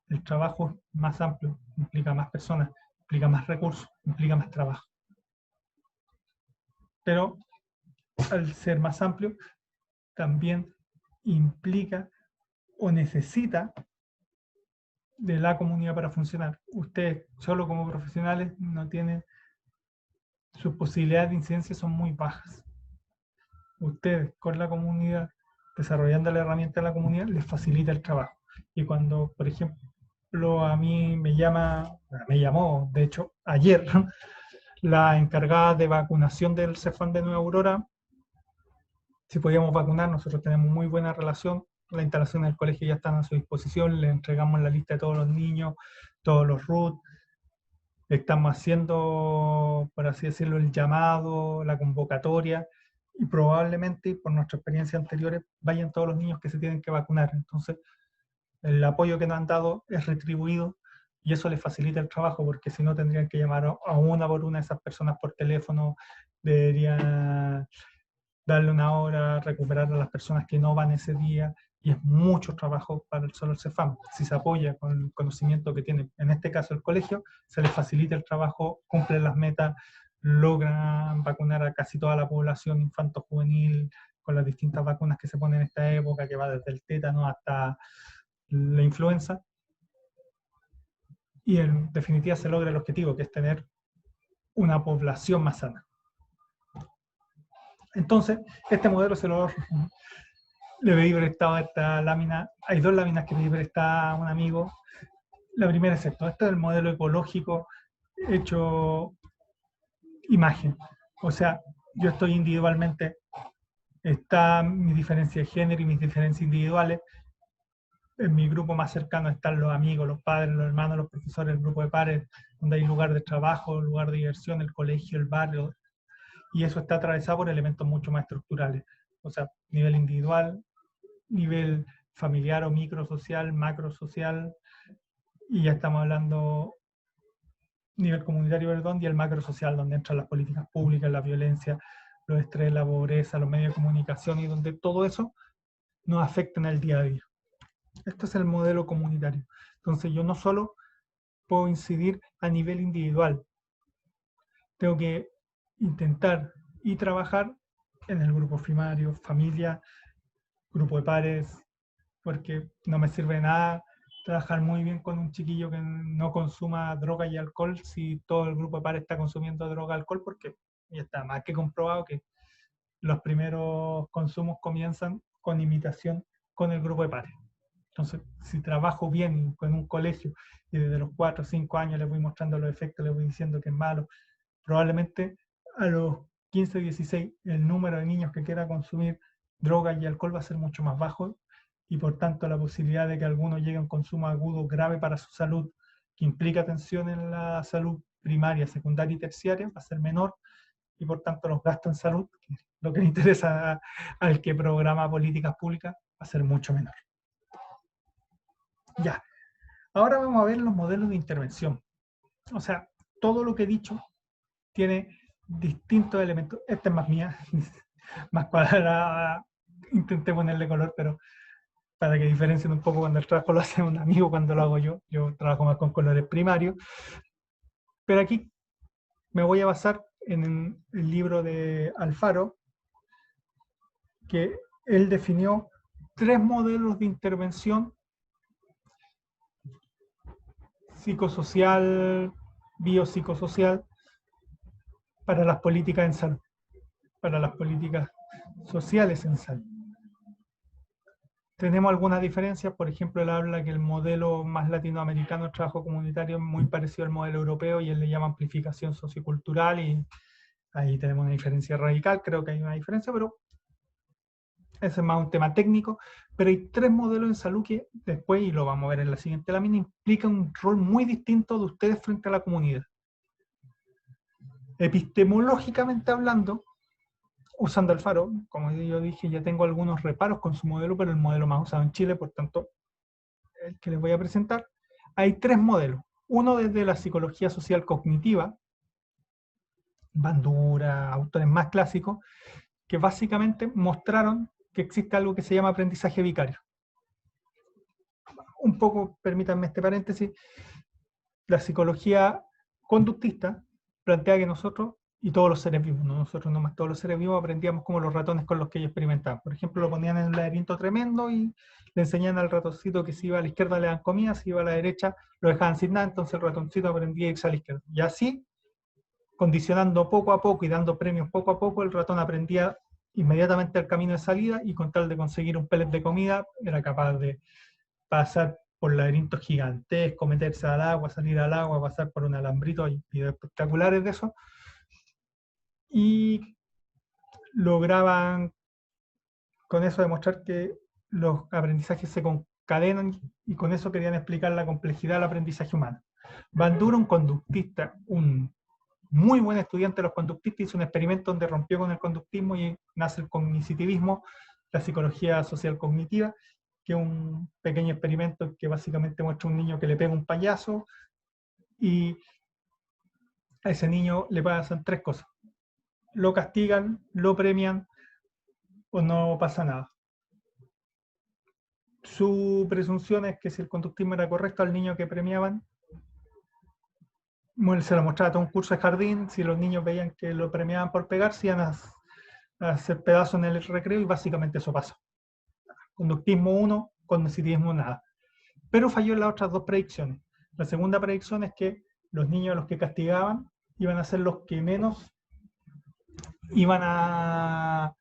El trabajo es más amplio, implica más personas, implica más recursos, implica más trabajo. Pero al ser más amplio, también implica o necesita de la comunidad para funcionar. Ustedes solo como profesionales no tienen, sus posibilidades de incidencia son muy bajas. Ustedes con la comunidad, desarrollando la herramienta de la comunidad, les facilita el trabajo. Y cuando, por ejemplo, a mí me llamó, de hecho, ayer, la encargada de vacunación del CEFAM de Nueva Aurora, si podíamos vacunar, nosotros tenemos muy buena relación, la instalación del colegio ya está a su disposición, le entregamos la lista de todos los niños, todos los RUT, estamos haciendo, por así decirlo, el llamado, la convocatoria, y probablemente, por nuestra experiencia anteriores, vayan todos los niños que se tienen que vacunar. Entonces, el apoyo que nos han dado es retribuido y eso les facilita el trabajo, porque si no tendrían que llamar a una por una de esas personas por teléfono, deberían darle una hora, recuperar a las personas que no van ese día, y es mucho trabajo para el solo el CEFAM. Si se apoya con el conocimiento que tiene, en este caso el colegio, se les facilita el trabajo, cumplen las metas, logran vacunar a casi toda la población infanto-juvenil con las distintas vacunas que se ponen en esta época, que va desde el tétano hasta la influenza, y en definitiva se logra el objetivo, que es tener una población más sana. Entonces, este modelo le pedí prestado esta lámina. Hay 2 láminas que pedí prestada a un amigo. La primera es esto. Este es el modelo ecológico hecho imagen. O sea, yo estoy individualmente, está mi diferencia de género y mis diferencias individuales. En mi grupo más cercano están los amigos, los padres, los hermanos, los profesores, el grupo de pares, donde hay lugar de trabajo, lugar de diversión, el colegio, el barrio, y eso está atravesado por elementos mucho más estructurales. O sea, nivel individual, nivel familiar o microsocial, macrosocial, y ya estamos hablando nivel comunitario, perdón, y el macro social, donde entran las políticas públicas, la violencia, los estrés, la pobreza, los medios de comunicación, y donde todo eso nos afecta en el día a día. Este es el modelo comunitario. Entonces yo no solo puedo incidir a nivel individual, tengo que intentar y trabajar en el grupo primario, familia, grupo de pares, porque no me sirve de nada trabajar muy bien con un chiquillo que no consuma droga y alcohol si todo el grupo de pares está consumiendo droga y alcohol, porque ya está más que comprobado que los primeros consumos comienzan con imitación con el grupo de pares. Entonces, si trabajo bien con un colegio y desde los 4 o 5 años les voy mostrando los efectos, les voy diciendo que es malo, probablemente a los 15, 16 el número de niños que quiera consumir droga y alcohol va a ser mucho más bajo y por tanto la posibilidad de que alguno llegue a un consumo agudo grave para su salud, que implica atención en la salud primaria, secundaria y terciaria, va a ser menor y por tanto los gastos en salud, que es lo que le interesa al que programa políticas públicas, va a ser mucho menor. Ya, ahora vamos a ver los modelos de intervención. O sea, todo lo que he dicho tiene distintos elementos. Esta es más mía, más cuadrada. Intenté ponerle color, pero para que diferencien un poco cuando el trabajo lo hace un amigo, cuando lo hago yo. Yo trabajo más con colores primarios. Pero aquí me voy a basar en el libro de Alfaro, que él definió 3 modelos de intervención psicosocial, biopsicosocial, para las políticas en salud, para las políticas sociales en salud. Tenemos algunas diferencias, por ejemplo, él habla que el modelo más latinoamericano de trabajo comunitario es muy parecido al modelo europeo y él le llama amplificación sociocultural y ahí tenemos una diferencia radical, creo que hay una diferencia, pero ese es más un tema técnico, pero hay 3 modelos en salud que después, y lo vamos a ver en la siguiente lámina, implican un rol muy distinto de ustedes frente a la comunidad. Epistemológicamente hablando, usando Alfaro, como yo dije, ya tengo algunos reparos con su modelo, pero el modelo más usado en Chile, por tanto, el que les voy a presentar, hay 3 modelos. Uno desde la psicología social cognitiva, Bandura, autores más clásicos, que básicamente mostraron que existe algo que se llama aprendizaje vicario. Un poco, permítanme este paréntesis, la psicología conductista plantea que nosotros, y todos los seres vivos, no nosotros nomás, todos los seres vivos aprendíamos como los ratones con los que ellos experimentaban. Por ejemplo, lo ponían en un laberinto tremendo y le enseñaban al ratoncito que si iba a la izquierda le dan comida, si iba a la derecha lo dejaban sin nada, entonces el ratoncito aprendía a irse a la izquierda. Y así, condicionando poco a poco y dando premios poco a poco, el ratón aprendía inmediatamente el camino de salida y con tal de conseguir un pellet de comida, era capaz de pasar por laberintos gigantescos, meterse al agua, salir al agua, pasar por un alambrito, hay videos espectaculares de eso, y lograban con eso demostrar que los aprendizajes se concadenan y con eso querían explicar la complejidad del aprendizaje humano. Bandura, un conductista, un muy buen estudiante de los conductistas, hizo un experimento donde rompió con el conductismo y nace el cognitivismo, la psicología social cognitiva, que es un pequeño experimento que básicamente muestra a un niño que le pega un payaso y a ese niño le pasan 3 cosas. Lo castigan, lo premian o no pasa nada. Su presunción es que si el conductismo era correcto al niño que premiaban, se lo mostraba todo un curso de jardín, si los niños veían que lo premiaban por pegarse, iban a hacer pedazos en el recreo y básicamente eso pasó. Conductismo 1, cognitivismo nada. Pero falló en las otras 2 predicciones. La segunda predicción es que los niños a los que castigaban iban a ser los que menos iban a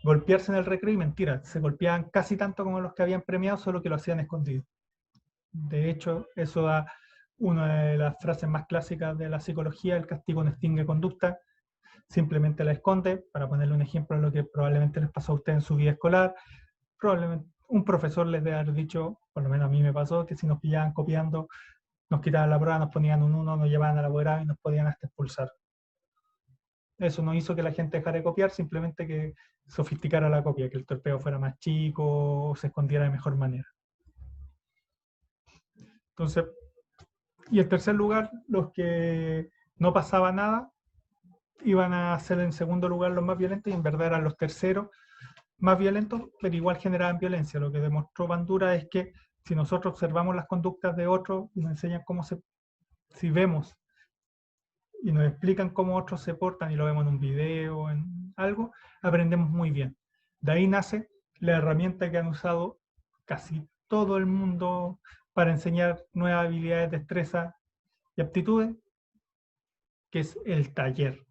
golpearse en el recreo, y mentira, se golpeaban casi tanto como los que habían premiado, solo que lo hacían escondido. De hecho, eso da una de las frases más clásicas de la psicología: el castigo no extingue conducta, simplemente la esconde. Para ponerle un ejemplo de lo que probablemente les pasó a ustedes en su vida escolar, probablemente un profesor les debe haber dicho, por lo menos a mí me pasó, que si nos pillaban copiando, nos quitaban la prueba, nos ponían un 1, nos llevaban a la apoderado y nos podían hasta expulsar. Eso no hizo que la gente dejara de copiar, simplemente que sofisticara la copia, que el torpeo fuera más chico o se escondiera de mejor manera. Entonces, Y en tercer lugar, los que no pasaba nada, iban a ser en segundo lugar los más violentos y en verdad eran los terceros más violentos, pero igual generaban violencia. Lo que demostró Bandura es que si nosotros observamos las conductas de otros y nos enseñan si vemos y nos explican cómo otros se portan y lo vemos en un video, en algo, aprendemos muy bien. De ahí nace la herramienta que han usado casi todo el mundo para enseñar nuevas habilidades, destrezas y aptitudes, que es el taller.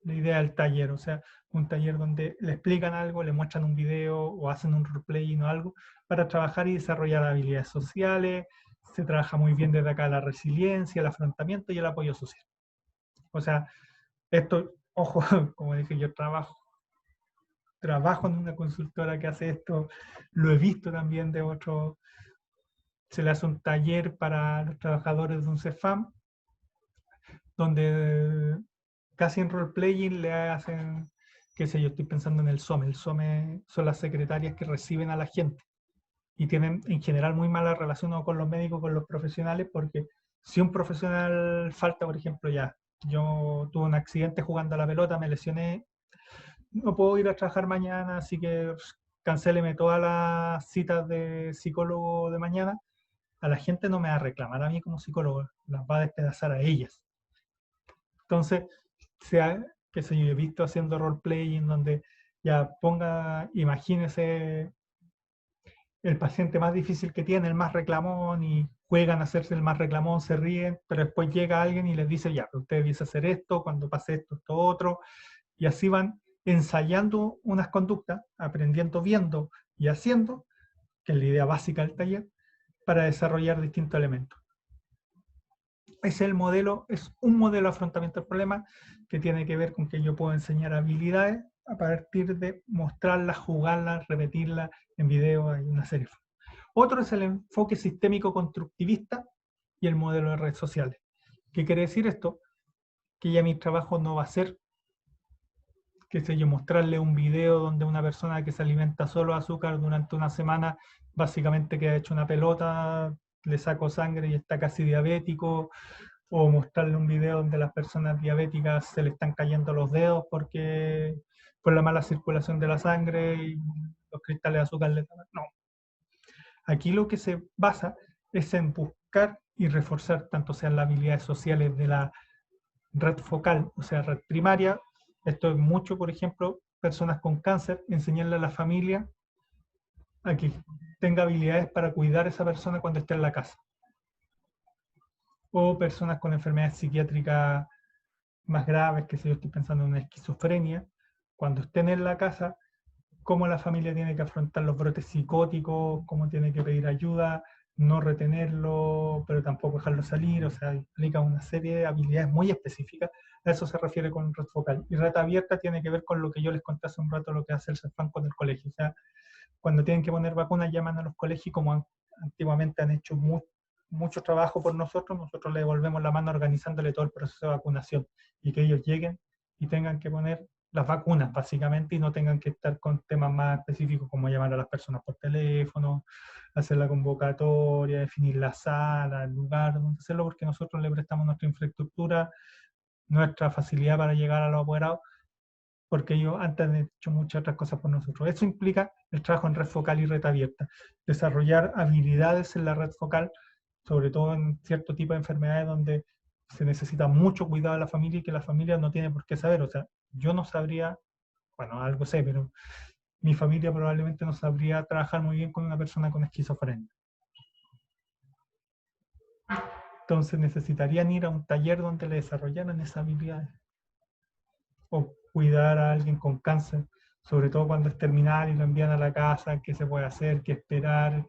La idea del taller, o sea, un taller donde le explican algo, le muestran un video o hacen un roleplaying o algo para trabajar y desarrollar habilidades sociales. Se trabaja muy bien desde acá la resiliencia, el afrontamiento y el apoyo social. O sea, esto, ojo, como dije, yo trabajo en una consultora que hace esto, lo he visto también de otros. Se le hace un taller para los trabajadores de un CEFAM, donde casi en roleplaying le hacen, qué sé yo, estoy pensando en el SOME. El SOME son las secretarias que reciben a la gente y tienen en general muy mala relación con los médicos, con los profesionales, porque si un profesional falta, por ejemplo, ya, yo tuve un accidente jugando a la pelota, me lesioné, no puedo ir a trabajar mañana, así que cancéleme todas las citas de psicólogo de mañana. A la gente no me va a reclamar a mí como psicólogo, las va a despedazar a ellas. Entonces, sea, qué sé yo, he visto haciendo roleplaying donde ya imagínese el paciente más difícil que tiene, el más reclamón, y juegan a hacerse el más reclamón, se ríen, pero después llega alguien y les dice, ya, usted debiese hacer esto, cuando pase esto, esto otro, y así van ensayando unas conductas, aprendiendo, viendo y haciendo, que es la idea básica del taller, para desarrollar distintos elementos. Es el modelo, es un modelo de afrontamiento del problema que tiene que ver con que yo puedo enseñar habilidades a partir de mostrarlas, jugarlas, repetirlas en video, hay una serie. Otro es el enfoque sistémico constructivista y el modelo de redes sociales. ¿Qué quiere decir esto? Que ya mi trabajo no va a ser, qué sé yo, mostrarle un video donde una persona que se alimenta solo de azúcar durante una semana, básicamente que ha hecho una pelota, le saco sangre y está casi diabético, o mostrarle un video donde las personas diabéticas se le están cayendo los dedos porque por la mala circulación de la sangre y los cristales de azúcar le... No. Aquí lo que se basa es en buscar y reforzar tanto sean las habilidades sociales de la red focal, o sea, red primaria. Esto es mucho, por ejemplo, personas con cáncer, enseñarle a la familia a que tenga habilidades para cuidar a esa persona cuando esté en la casa. O personas con enfermedades psiquiátricas más graves, que si yo estoy pensando en una esquizofrenia, cuando estén en la casa, cómo la familia tiene que afrontar los brotes psicóticos, cómo tiene que pedir ayuda, no retenerlo, pero tampoco dejarlo salir, o sea, implica una serie de habilidades muy específicas. A eso se refiere con red focal. Y red abierta tiene que ver con lo que yo les conté hace un rato, lo que hace el CEFAM con el colegio. O sea, cuando tienen que poner vacunas, llaman a los colegios, como antiguamente han hecho mucho trabajo por nosotros, nosotros le devolvemos la mano organizándole todo el proceso de vacunación y que ellos lleguen y tengan que poner las vacunas básicamente y no tengan que estar con temas más específicos como llamar a las personas por teléfono, hacer la convocatoria, definir la sala, el lugar donde hacerlo, porque nosotros le prestamos nuestra infraestructura, nuestra facilidad para llegar a los apoderados, porque ellos antes han hecho muchas otras cosas por nosotros. Eso implica el trabajo en red focal y red abierta, desarrollar habilidades en la red focal, sobre todo en cierto tipo de enfermedades donde se necesita mucho cuidado de la familia y que la familia no tiene por qué saber. O sea, yo no sabría, bueno, algo sé, pero mi familia probablemente no sabría trabajar muy bien con una persona con esquizofrenia. Entonces necesitarían ir a un taller donde le desarrollaran esas habilidades. O cuidar a alguien con cáncer, sobre todo cuando es terminal y lo envían a la casa, qué se puede hacer, qué esperar,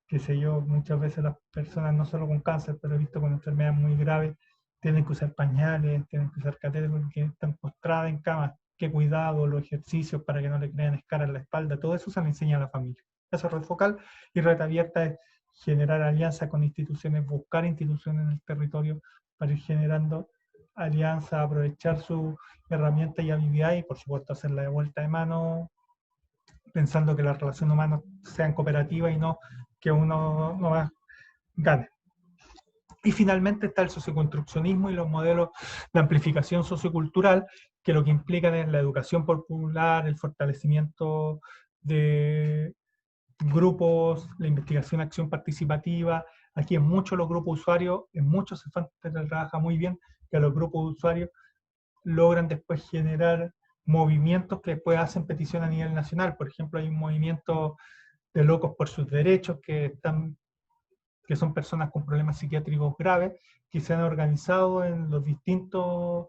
qué sé yo. Muchas veces las personas, no solo con cáncer, pero he visto con enfermedades muy graves, tienen que usar pañales, tienen que usar catéteres porque están postradas en cama. Qué cuidado, los ejercicios para que no le crean escaras en la espalda, todo eso se le enseña a la familia. Eso es red focal. Y red abierta es generar alianzas con instituciones, buscar instituciones en el territorio para ir generando alianzas, aprovechar su herramienta y habilidad y por supuesto hacerla de vuelta de mano, pensando que las relaciones humanas sean cooperativas y no que uno no gane. Y finalmente está el socioconstruccionismo y los modelos de amplificación sociocultural, que lo que implican es la educación popular, el fortalecimiento de grupos, la investigación, acción participativa. Aquí en muchos los grupos usuarios, en muchos se trabaja muy bien, que los grupos usuarios logran después generar movimientos que después hacen petición a nivel nacional. Por ejemplo, hay un movimiento de locos por sus derechos que son personas con problemas psiquiátricos graves, que se han organizado en los distintos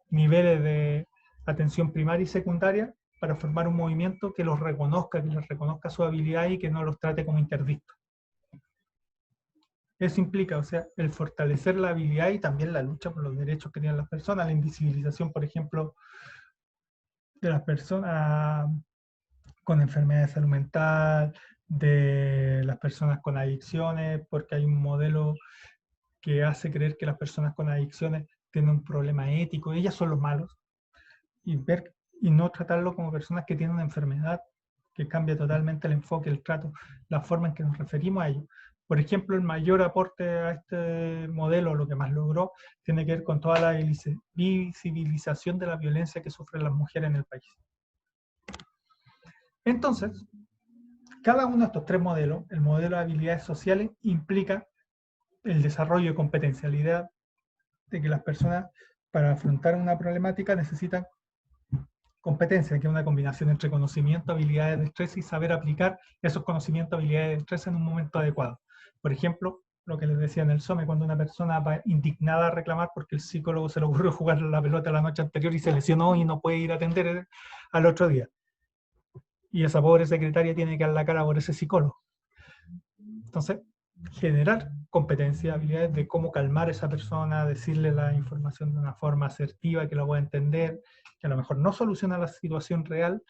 niveles de atención primaria y secundaria para formar un movimiento que los reconozca, que les reconozca su habilidad y que no los trate como interdictos. Eso implica, o sea, el fortalecer la habilidad y también la lucha por los derechos que tienen las personas, la invisibilización, por ejemplo, de las personas con enfermedades de salud mental, de las personas con adicciones, porque hay un modelo que hace creer que las personas con adicciones tienen un problema ético, ellas son los malos, y no tratarlo como personas que tienen una enfermedad, que cambia totalmente el enfoque, el trato, la forma en que nos referimos a ellos. Por ejemplo, el mayor aporte a este modelo, lo que más logró, tiene que ver con toda la visibilización de la violencia que sufren las mujeres en el país. Entonces, cada uno de estos tres modelos, el modelo de habilidades sociales, implica el desarrollo de competencialidad, de que las personas para afrontar una problemática necesitan competencia, que es una combinación entre conocimiento, habilidades, destreza y saber aplicar esos conocimientos, habilidades y destreza en un momento adecuado. Por ejemplo, lo que les decía en el SOME, cuando una persona va indignada a reclamar porque el psicólogo se le ocurrió jugar la pelota la noche anterior y se lesionó y no puede ir a atender al otro día. Y esa pobre secretaria tiene que dar la cara por ese psicólogo. Entonces, generar competencias, habilidades de cómo calmar a esa persona, decirle la información de una forma asertiva, que lo pueda entender, que a lo mejor no soluciona la situación real,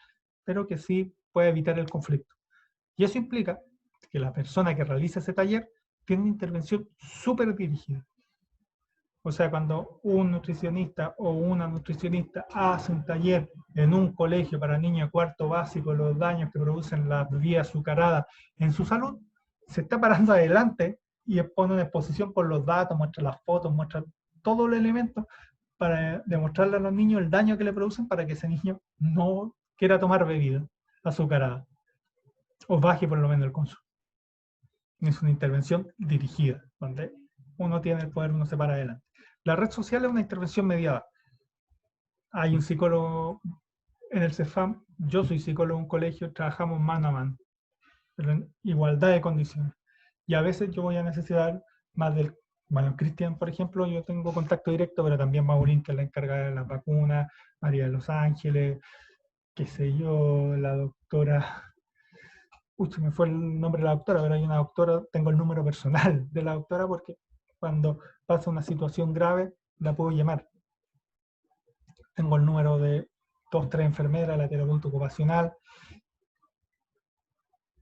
pero que sí puede evitar el conflicto. Y eso implica que la persona que realiza ese taller tiene una intervención súper dirigida. O sea, cuando un nutricionista o una nutricionista hace un taller en un colegio para niños de cuarto básico, los daños que producen las bebidas azucaradas en su salud, se está parando adelante y pone una exposición por los datos, muestra las fotos, muestra todos los elementos para demostrarle a los niños el daño que le producen para que ese niño no quiera tomar bebida azucarada o baje por lo menos el consumo. Es una intervención dirigida, donde uno tiene el poder, uno se para adelante. La red social es una intervención mediada. Hay un psicólogo en el CEFAM, yo soy psicólogo en un colegio, trabajamos mano a mano, pero en igualdad de condiciones. Y a veces yo voy a necesitar más del... Bueno, Cristian, por ejemplo, yo tengo contacto directo, pero también Maurín, que es la encargada de las vacunas, María de los Ángeles, qué sé yo, la doctora... Uy, se me fue el nombre de la doctora, pero hay una doctora, tengo el número personal de la doctora porque cuando pasa una situación grave la puedo llamar. Tengo el número de 2-3 enfermeras, la terapeuta ocupacional,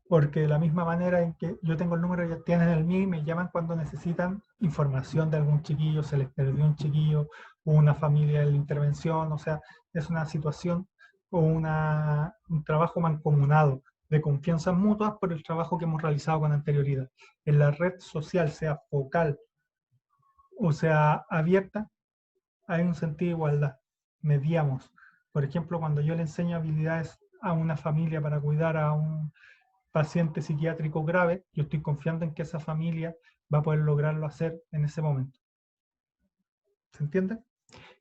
porque de la misma manera en que yo tengo el número, ellos tienen el mío y me llaman cuando necesitan información de algún chiquillo, se les perdió un chiquillo, o una familia en la intervención, o sea, es una situación o un trabajo mancomunado de confianza mutua por el trabajo que hemos realizado con anterioridad. En la red social, sea focal o sea abierta, hay un sentido de igualdad. Mediamos. Por ejemplo, cuando yo le enseño habilidades a una familia para cuidar a un paciente psiquiátrico grave, yo estoy confiando en que esa familia va a poder lograrlo hacer en ese momento. ¿Se entiende?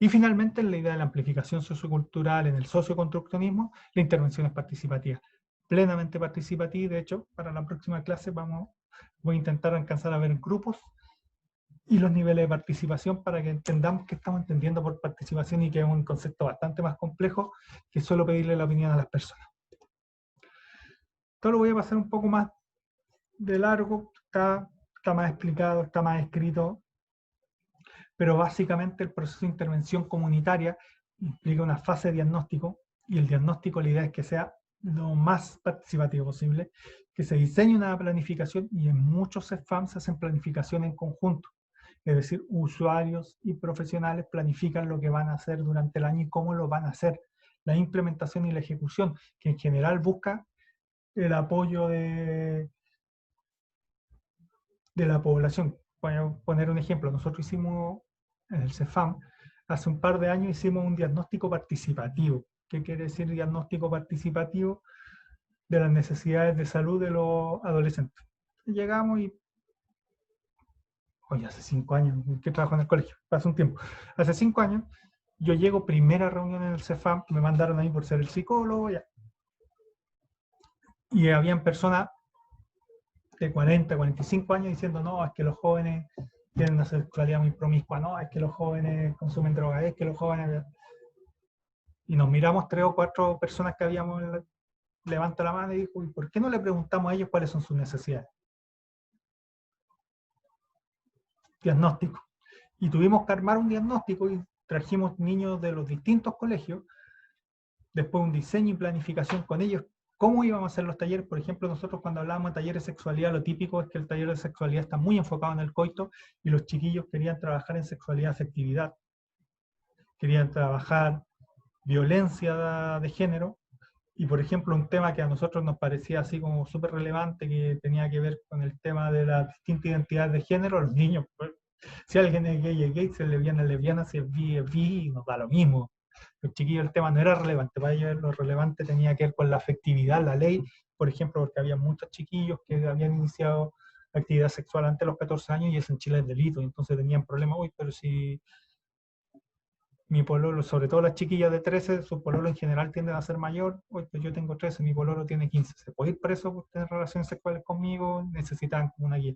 Y finalmente, en la idea de la amplificación sociocultural, en el socioconstruccionismo, la intervención es participativa, plenamente participativa. De hecho, para la próxima clase voy a intentar alcanzar a ver grupos y los niveles de participación para que entendamos qué estamos entendiendo por participación y que es un concepto bastante más complejo que solo pedirle la opinión a las personas. Esto lo voy a pasar un poco más de largo, está más explicado, está más escrito, pero básicamente el proceso de intervención comunitaria implica una fase de diagnóstico, y el diagnóstico la idea es que sea lo más participativo posible, que se diseñe una planificación, y en muchos CEFAM se hacen planificación en conjunto, es decir, usuarios y profesionales planifican lo que van a hacer durante el año y cómo lo van a hacer, la implementación y la ejecución, que en general busca el apoyo de la población. voy a poner un ejemplo. Nosotros hicimos en el CEFAM, hace un par de años hicimos un diagnóstico participativo. ¿Qué quiere decir diagnóstico participativo? De las necesidades de salud de los adolescentes. Y llegamos y, oye, hace 5 años que trabajo en el colegio, hace un tiempo. Hace 5 años, yo llego, primera reunión en el CEFAM, me mandaron ahí por ser el psicólogo, ya. Y habían personas de 40, 45 años diciendo, no, es que los jóvenes tienen una sexualidad muy promiscua, no, es que los jóvenes consumen drogas, es que los jóvenes... Y nos miramos 3 o 4 personas que habíamos, levanta la mano y dijo, ¿y por qué no le preguntamos a ellos cuáles son sus necesidades? Diagnóstico. Y tuvimos que armar un diagnóstico y trajimos niños de los distintos colegios, después un diseño y planificación con ellos, cómo íbamos a hacer los talleres. Por ejemplo, nosotros cuando hablábamos de talleres de sexualidad, lo típico es que el taller de sexualidad está muy enfocado en el coito y los chiquillos querían trabajar en sexualidad, afectividad, querían trabajar violencia de género. Y por ejemplo, un tema que a nosotros nos parecía así como súper relevante, que tenía que ver con el tema de la distinta identidad de género, los niños, pues, si alguien es gay, si es lesbiana, si es bi, nos da lo mismo. Los chiquillos el tema no era relevante, para ellos lo relevante tenía que ver con la afectividad, la ley, por ejemplo, porque había muchos chiquillos que habían iniciado actividad sexual antes de los 14 años y eso en Chile es delito, entonces tenían problemas, uy, pero si mi pololo, sobre todo las chiquillas de 13, su pololo en general tiende a ser mayor, uy, pues yo tengo 13, mi pololo tiene 15, ¿se puede ir preso por tener relaciones sexuales conmigo? Necesitan como una guía.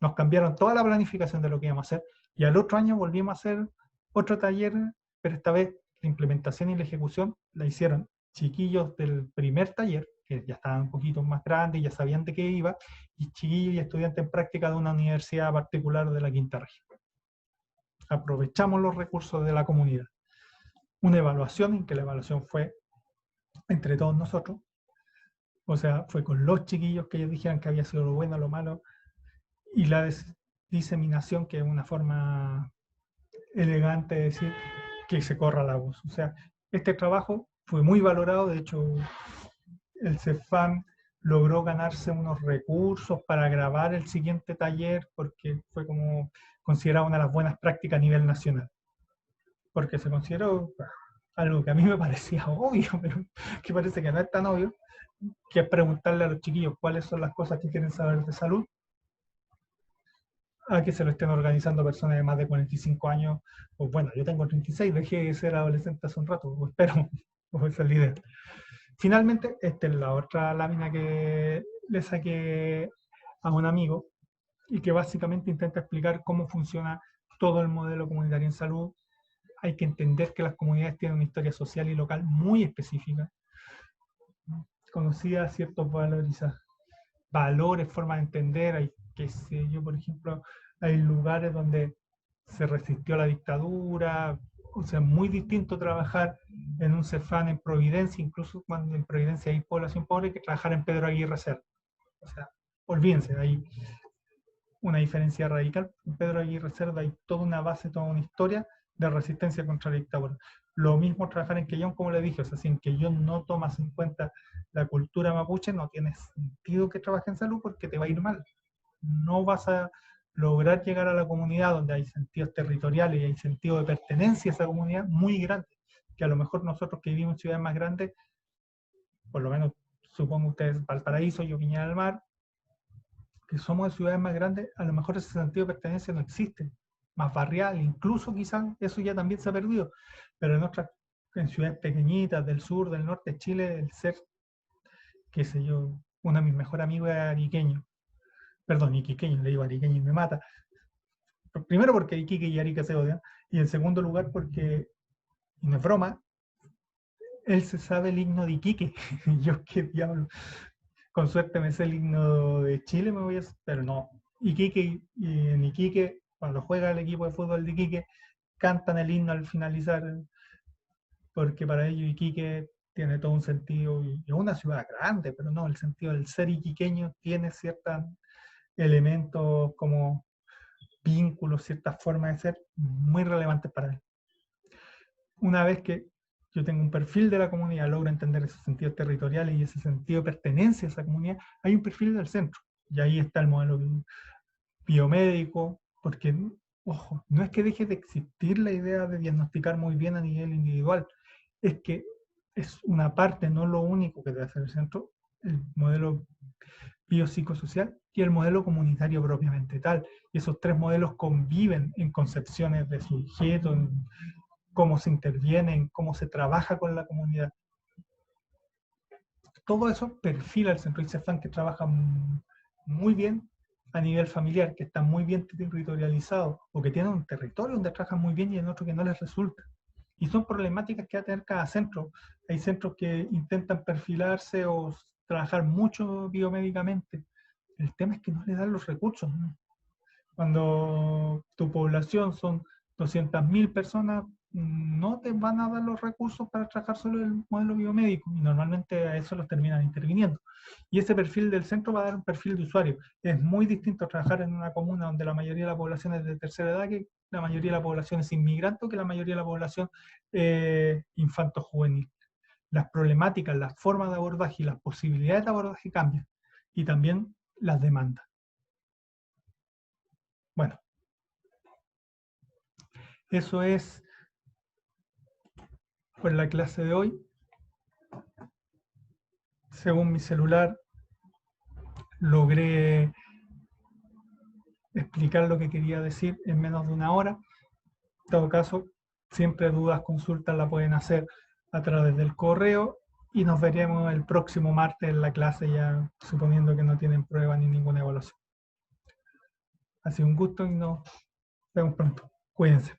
Nos cambiaron toda la planificación de lo que íbamos a hacer y al otro año volvimos a hacer otro taller, pero esta vez la implementación y la ejecución la hicieron chiquillos del primer taller, que ya estaban un poquito más grandes y ya sabían de qué iba, y chiquillos y estudiantes en práctica de una universidad particular de la Quinta Región. Aprovechamos los recursos de la comunidad. Una evaluación en que la evaluación fue entre todos nosotros, o sea, fue con los chiquillos que ellos dijeran que había sido lo bueno, lo malo, y la diseminación, que es una forma elegante de decir que se corra la voz. O sea, este trabajo fue muy valorado, de hecho, el CEFAM logró ganarse unos recursos para grabar el siguiente taller porque fue como considerado una de las buenas prácticas a nivel nacional. Porque se consideró algo que a mí me parecía obvio, pero que parece que no es tan obvio, que es preguntarle a los chiquillos cuáles son las cosas que quieren saber de salud, a que se lo estén organizando personas de más de 45 años, pues bueno, yo tengo 36, dejé de ser adolescente hace un rato, o espero, o esa es la idea. Finalmente, esta es la otra lámina que le saqué a un amigo y que básicamente intenta explicar cómo funciona todo el modelo comunitario en salud. Hay que entender que las comunidades tienen una historia social y local muy específica, conocida ciertos valores, formas de entender. Hay, qué sé yo, por ejemplo, hay lugares donde se resistió a la dictadura, o sea, muy distinto trabajar en un CEFAM en Providencia, incluso cuando en Providencia hay población pobre, que trabajar en Pedro Aguirre Cerda. O sea, olvídense, hay una diferencia radical. En Pedro Aguirre Cerda hay toda una base, toda una historia de resistencia contra la dictadura. Lo mismo trabajar en Quellón, como le dije, o sea, si en Quellón no tomas en cuenta la cultura mapuche, no tiene sentido que trabajes en salud porque te va a ir mal. No vas a lograr llegar a la comunidad donde hay sentidos territoriales y hay sentido de pertenencia a esa comunidad muy grande, que a lo mejor nosotros que vivimos en ciudades más grandes, por lo menos supongo ustedes Valparaíso, yo Viña del Mar, que somos de ciudades más grandes, a lo mejor ese sentido de pertenencia no existe, más barrial, incluso quizás eso ya también se ha perdido, pero en ciudades pequeñitas del sur, del norte de Chile, el ser, qué sé yo, uno de mis mejores amigos es ariqueño, perdón, iquiqueño, le digo ariqueño y me mata. Primero porque Iquique y Arica se odian, y en segundo lugar porque, y no es broma, él se sabe el himno de Iquique. Yo qué diablo, con suerte me sé el himno de Chile, me voy a... pero no. Iquique, y en Iquique, cuando juega el equipo de fútbol de Iquique, cantan el himno al finalizar, porque para ellos Iquique tiene todo un sentido, y es una ciudad grande, pero no, el sentido del ser iquiqueño tiene ciertos elementos como vínculos, ciertas formas de ser muy relevantes para él. Una vez que yo tengo un perfil de la comunidad, logro entender esos sentidos territoriales y ese sentido de pertenencia a esa comunidad, hay un perfil del centro. Y ahí está el modelo biomédico, porque, ojo, no es que deje de existir la idea de diagnosticar muy bien a nivel individual, es que es una parte, no lo único que debe hacer el centro, el modelo biopsicosocial y el modelo comunitario propiamente tal. Y esos tres modelos conviven en concepciones de sujeto, en cómo se interviene, en cómo se trabaja con la comunidad. Todo eso perfila el centro. Y CEFAM que trabaja muy bien a nivel familiar, que está muy bien territorializado, o que tiene un territorio donde trabajan muy bien y en otro que no les resulta. Y son problemáticas que va a tener cada centro. Hay centros que intentan perfilarse o trabajar mucho biomédicamente. El tema es que no les dan los recursos, ¿no? Cuando tu población son 200.000 personas, no te van a dar los recursos para trabajar solo el modelo biomédico y normalmente a eso los terminan interviniendo. Y ese perfil del centro va a dar un perfil de usuario. Es muy distinto trabajar en una comuna donde la mayoría de la población es de tercera edad, que la mayoría de la población es inmigrante, o que la mayoría de la población infanto-juvenil. Las problemáticas, las formas de abordaje y las posibilidades de abordaje cambian. Y también las demandas. Bueno, eso es por la clase de hoy. Según mi celular, logré explicar lo que quería decir en menos de una hora. En todo caso, siempre dudas, consultas la pueden hacer a través del correo y nos veremos el próximo martes en la clase, ya suponiendo que no tienen prueba ni ninguna evaluación. Ha sido un gusto y nos vemos pronto. Cuídense.